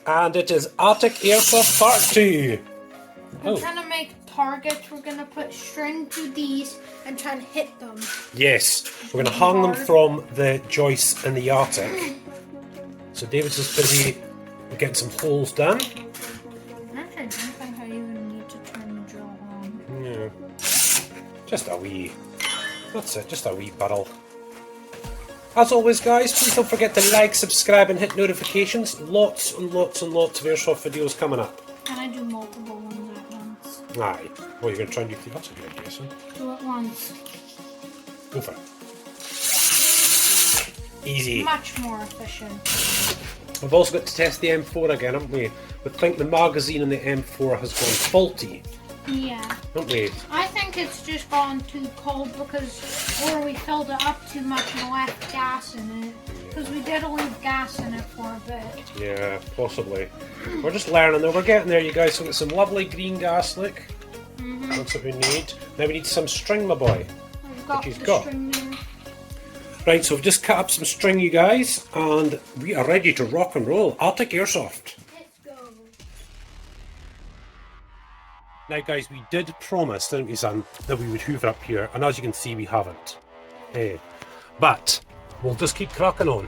And it is Arctic Airsoft Part 2. I'm trying to make targets. We're going to put string to these and try and hit them. Yes, we're going to hang them from the joists in the Arctic. So David's just busy getting some holes done. Actually, I don't think I even need to turn the drill on. Yeah. Just a wee. That's it, just a wee barrel. As always, guys, please don't forget to like, subscribe, and hit notifications. Lots and lots and lots of Airsoft videos coming up. Can I do multiple ones at once? Aye. Well, you're going to try and do 3. That's a good idea, son. Do it once. Go for it. Easy. Much more efficient. We've also got to test the M4 again, haven't we? We think the magazine in the M4 has gone faulty. Yeah. Don't we? I think it's just gone too cold because, or we filled it up too much and left gas in it. Because we did leave gas in it for a bit. Yeah, possibly. We're just learning though. We're getting there, you guys. So we've got some lovely green gas, look. That's what we need. Now we need some string, my boy. We've got the string there. Right, so we've just cut up some string, you guys, and we are ready to rock and roll. Arctic Airsoft. Let's go. Now, guys, we did promise, didn't we, son, that we would hoover up here, and as you can see, we haven't. But we'll just keep cracking on.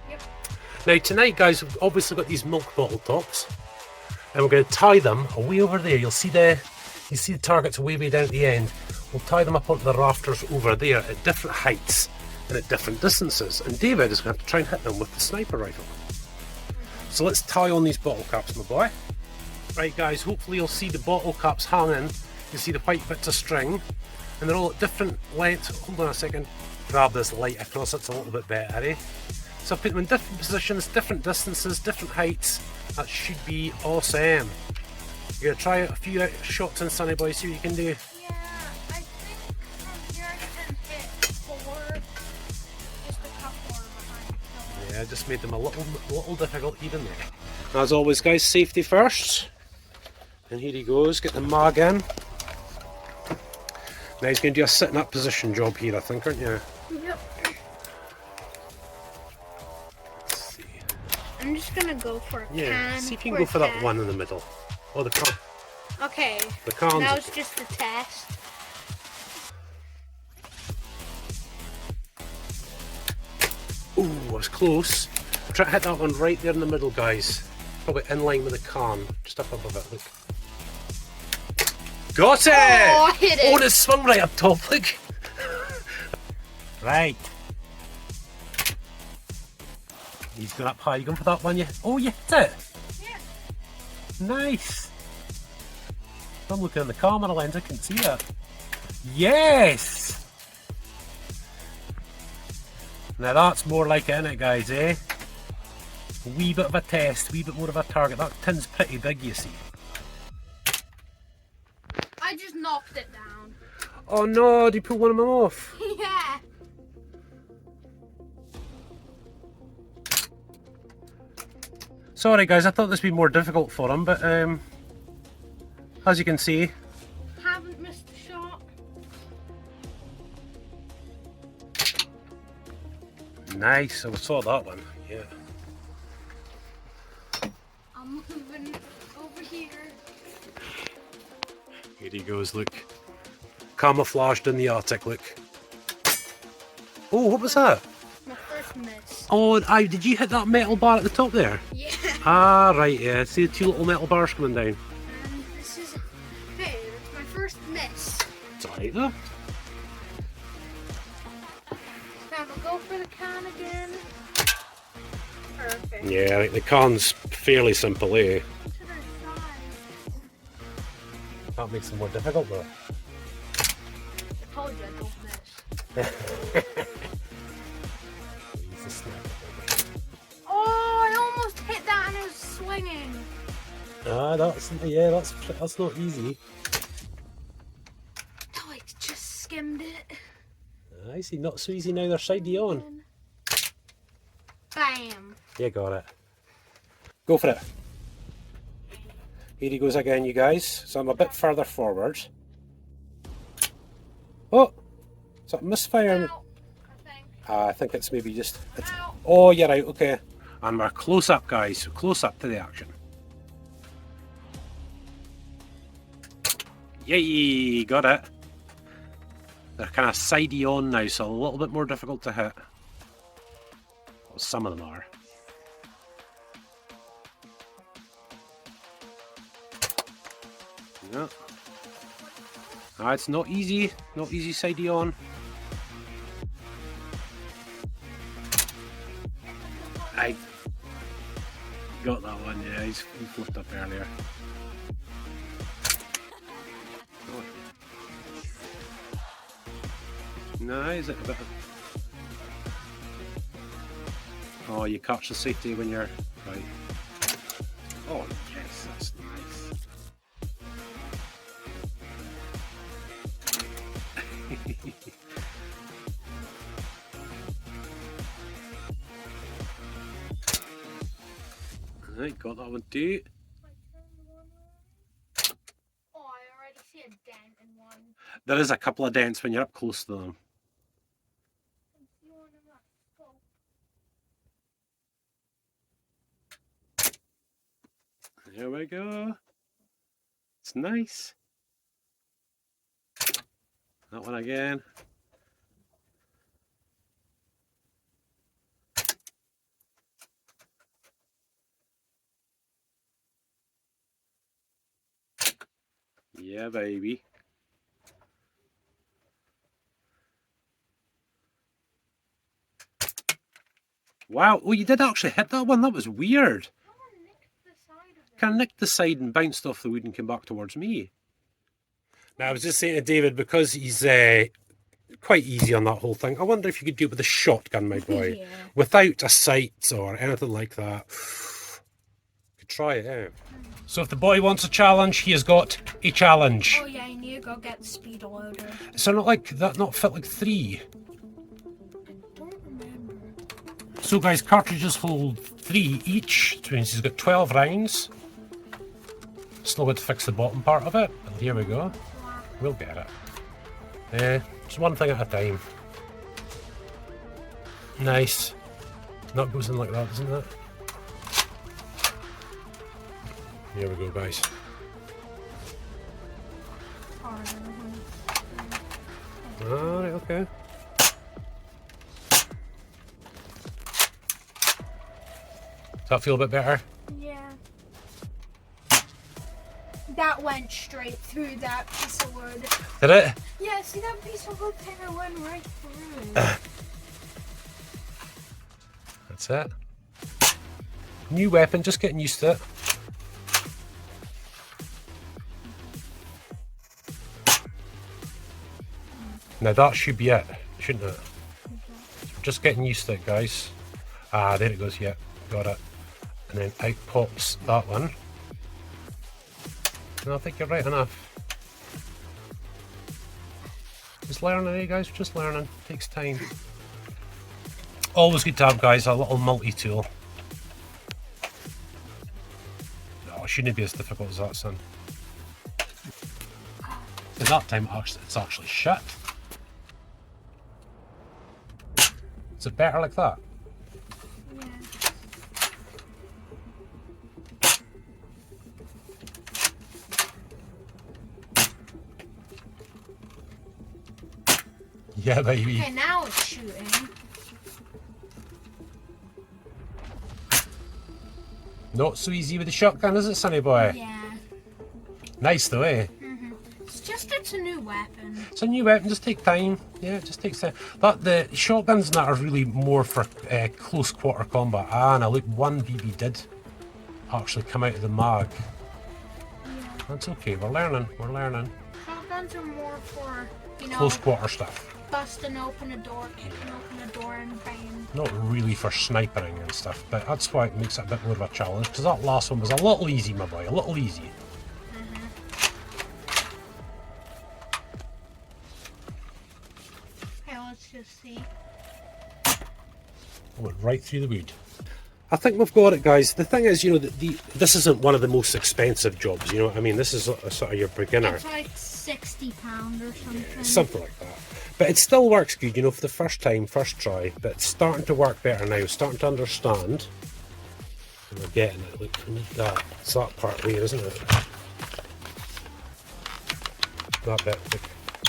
Yep. Now, tonight, guys, we've obviously got these milk bottle tops, and we're going to tie them away over there. You see the targets way down at the end. We'll tie them up onto the rafters over there at different heights and at different distances, and David is going to have to try and hit them with the sniper rifle. So let's tie on these bottle caps, my boy. Right, guys, hopefully you'll see the bottle caps hanging. You see the white bits of string, and they're all at different lengths. Hold on a second, grab this light across, it's a little bit better, eh? So I put them in different positions, different distances, different heights. That should be awesome. You're going to try out a few shots in Sunny Boy, see what you can do. I just made them a little difficult even there. As always, guys, safety first. And here he goes, get the mag in. Now he's going to do a sitting up position job here, I think, aren't you? Yep. Let's see. I'm just going to go for a can. See if you can go for that one in the middle. Oh, the can. Okay. The can. That was just a test. Ooh, I was close. Try to hit that one right there in the middle, guys. Probably in line with the can. Just up above it, look. Got it! Oh, I hit it! Oh, it swung right up top, look. Right. He's going up high. You going for that one? Oh, you hit it! Yeah. Nice. I'm looking in the camera lens, I can see it. Yes! Now that's more like it, innit, guys, eh? A wee bit of a test, wee bit more of a target. That tin's pretty big, you see. I just knocked it down. Oh no, did you pull one of them off? Yeah. Sorry guys, I thought this would be more difficult for him, but as you can see... Haven't missed a shot. Nice, I saw that one, yeah. I'm moving over here. Here he goes, look. Camouflaged in the Arctic, look. Oh, what was that? My first miss. Oh, did you hit that metal bar at the top there? Yeah. Ah, right, yeah. See the 2 little metal bars coming down? This is... Hey, it's my first miss. It's alright though. Now we'll go for the can again. Perfect. Yeah, like the can's fairly simple, eh? To their side. That makes it more difficult though. I told you I don't miss. He's a snap. Oh, I almost hit that and it was swinging. Ah, that's not easy. Oh, I just skimmed it. I see, not so easy neither side you on. Bam. You got it. Go for it. Here he goes again, you guys. So I'm a bit further forward. Oh! Is that misfire? Ow, I think. I think it's maybe just... Oh, you're right, okay. And we're close up, guys. So close up to the action. Yay, got it. They're kind of sidey on now, so a little bit more difficult to hit. Well, some of them are. Yeah. It's not easy sidey on. I got that one, yeah, he flipped up earlier. No, is it a bit of... Oh, you catch the safety when you're... Right. Oh, yes, that's nice. Right, got that one too. Oh, I already see a dent in one. There is a couple of dents when you're up close to them. Here we go. It's nice. That one again. Yeah, baby. Wow, oh, you did actually hit that one. That was weird. Kind of nicked the side and bounced off the wood and came back towards me. Now, I was just saying to David, because he's quite easy on that whole thing, I wonder if you could do it with a shotgun, my boy. Yeah. Without a sight or anything like that. Could try it out. So if the boy wants a challenge, he has got a challenge. Oh yeah, you need to go get the speed loader. So not like that, not fit like 3. So guys, cartridges hold 3 each, which means he's got 12 rounds. Still got to fix the bottom part of it, but here we go. We'll get it. Just one thing at a time. Nice. That goes in like that, doesn't it? Here we go, guys. Alright, okay. Does that feel a bit better? Yeah. That went straight through that piece of wood. Did it? Yeah, see that piece of wood kind of went right through. That's it. New weapon, just getting used to it. Now that should be it, shouldn't it? Just getting used to it, guys. Ah, there it goes, yeah, got it. And then out pops that one. And I think you're right enough. Just learning, eh, guys? Just learning. Takes time. Always good to have, guys, a little multi-tool. No, it shouldn't be as difficult as that, son. At that time, it's actually shit. Is it better like that? Yeah, baby. Okay, now it's shooting. Not so easy with the shotgun, is it, sonny boy? Yeah. Nice though, eh? It's a new weapon. It's a new weapon, just take time. Yeah, it just takes time. But the shotguns that are really more for close quarter combat. Ah, now look, one BB did actually come out of the mag. Yeah. That's okay, we're learning, we're learning. Shotguns are more for, you know, close quarter stuff. Busting open a door, kicking open a door and bang. Not really for snipering and stuff, but that's why it makes it a bit more of a challenge, because that last one was a little easy, my boy, a little easy. Okay, let's just see. Went right through the wood. I think we've got it, guys. The thing is, you know, this isn't one of the most expensive jobs, you know what I mean? This is a sort of your beginner. It's like £60 or something. Yeah, something like that. But it still works good, you know, for the first time, first try. But it's starting to work better now, starting to understand. And we're getting it. Look, we need that. It's that part there, isn't it? that bit.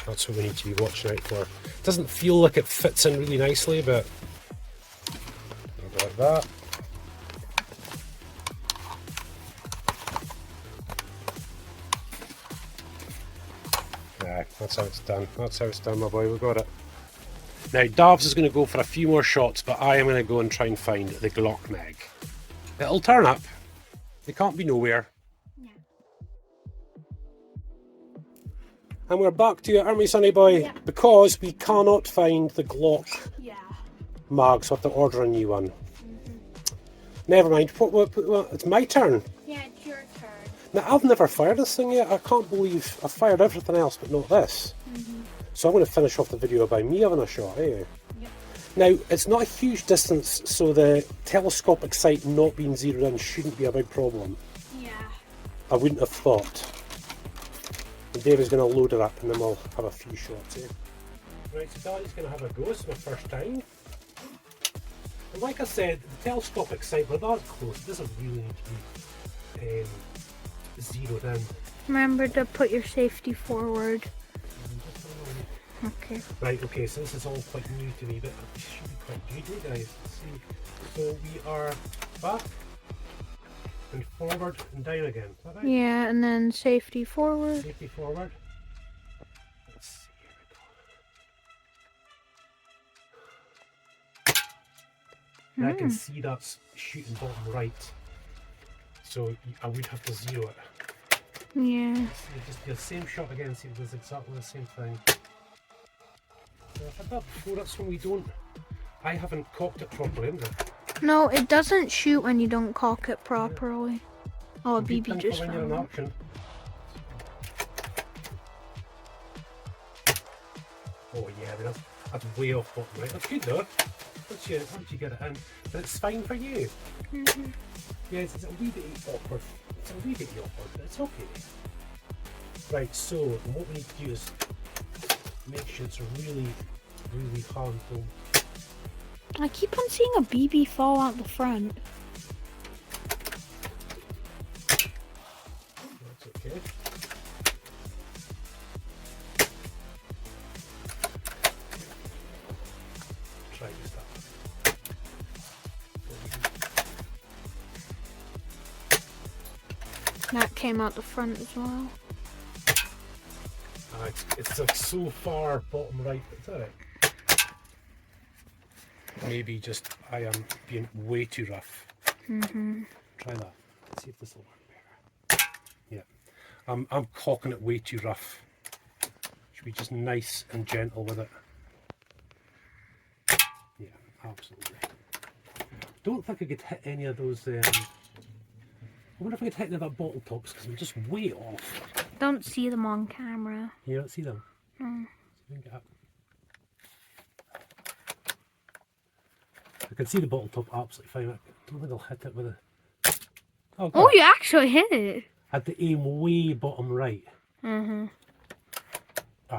That's what we need to be watching out for. It doesn't feel like it fits in really nicely, but like that. Yeah, that's how it's done. That's how it's done, my boy. We got it. Now, Davs is going to go for a few more shots, but I am going to go and try and find the Glock mag. It'll turn up. They can't be nowhere. Yeah. And we're back to it, aren't we, Sonny boy? Yeah. Because we cannot find the Glock Yeah. mag, so I have to order a new one. Never mind. What, it's my turn. Yeah, it's your turn. Now, I've never fired this thing yet. I can't believe I've fired everything else, but not this. So I'm going to finish off the video by me having a shot, eh? Yep. Now, it's not a huge distance, so the telescopic sight not being zeroed in shouldn't be a big problem. Yeah. I wouldn't have thought. And David's going to load it up and then we'll have a few shots, eh? Right, so Daddy's going to have a go. It's my first time. And like I said, the telescopic sight, we're that close. It doesn't really need to be zeroed in. Remember to put your safety forward. Okay. Right, okay, so this is all quite new to me, but it should be quite good, guys. Let's see. So we are back and forward and down again. Is that right? Yeah, and then safety forward. Safety forward. Let's see, here we go. Now I can see that's shooting bottom right. So I would have to zero it. Yeah. So just do the same shot again, see if it does exactly the same thing. I've had that before, that's when we don't. I haven't cocked it properly, haven't I? No, it doesn't shoot when you don't cock it properly. Oh, Be BB just when you're in found it. action. Oh yeah, I mean, that's way off bottom right. That's good though. Once you get it in, but it's fine for you. Yes, it's a wee bit awkward. It's a wee bit awkward, but it's okay. Right, so what we need to do is make sure it's really, really harmful. I keep on seeing a BB fall out the front. That's okay. Try this that. That came out the front as well. It's like so far bottom right, is that it? Maybe just I am being way too rough. Try that. Let's see if this will work better. Yeah, I'm cocking it way too rough. Should be just nice and gentle with it. Yeah, absolutely. Don't think I could hit any of those. I wonder if I could hit any of that bottle tops because I'm just way off. Don't see them on camera. You don't see them? Mm. Get up. I can see the bottle top absolutely fine. I don't think I'll hit it with a... Oh, you actually hit it. I had to aim way bottom right. Aye,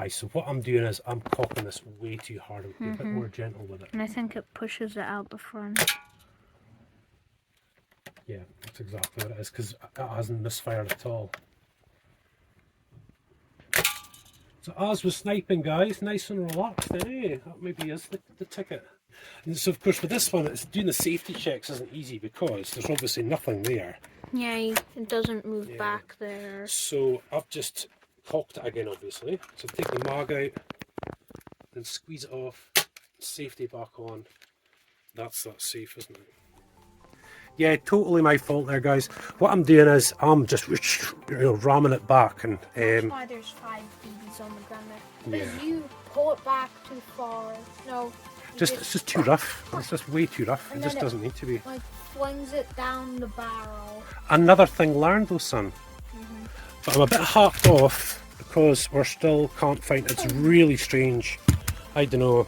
so what I'm doing is I'm cocking this way too hard. I'm being a bit more gentle with it. And I think it pushes it out the front. Yeah, that's exactly what it is, because it hasn't misfired at all. So as we're sniping, guys, nice and relaxed, eh? That maybe is the ticket. And so, of course, with this one, it's doing the safety checks isn't easy because there's obviously nothing there. Yeah, it doesn't move back there. So I've just cocked it again, obviously. So take the mag out, then squeeze it off, safety back on. That's safe, isn't it? Yeah, totally my fault there, guys. What I'm doing is I'm just ramming it back, and That's why there's 5 BBs on the ground there. Because you pull it back too far. No. it's just too rough. It's just way too rough. It just doesn't need to be. Like flings it down the barrel. Another thing learned though, son. But I'm a bit hacked off because we're still can't find. It's really strange. I don't know.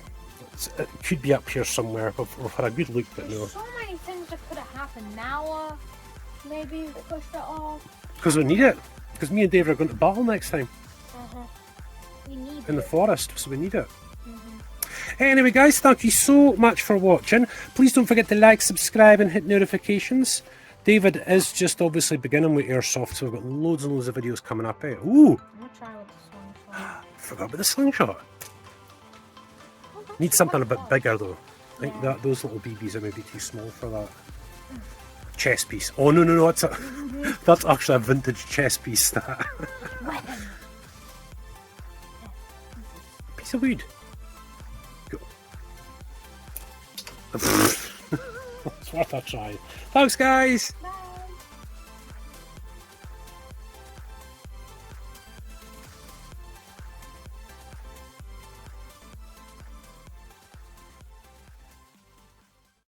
It could be up here somewhere. We've had a good look, but no. So many things that could have happened. Now, maybe push it off. Because we need it. Because me and Dave are going to battle next time. We need in the forest, so we need it. Anyway, guys, thank you so much for watching. Please don't forget to like, subscribe, and hit notifications. David is just obviously beginning with Airsoft, so we've got loads and loads of videos coming up. Eh? Ooh! I'm gonna try with the slingshot. Forgot about the slingshot. Need something a bit bigger though. I think that those little BBs are maybe too small for that. Chess piece. Oh no, that's a, that's actually a vintage chess piece. That Weapon. piece of wood. Go. It's worth a try. Thanks, guys.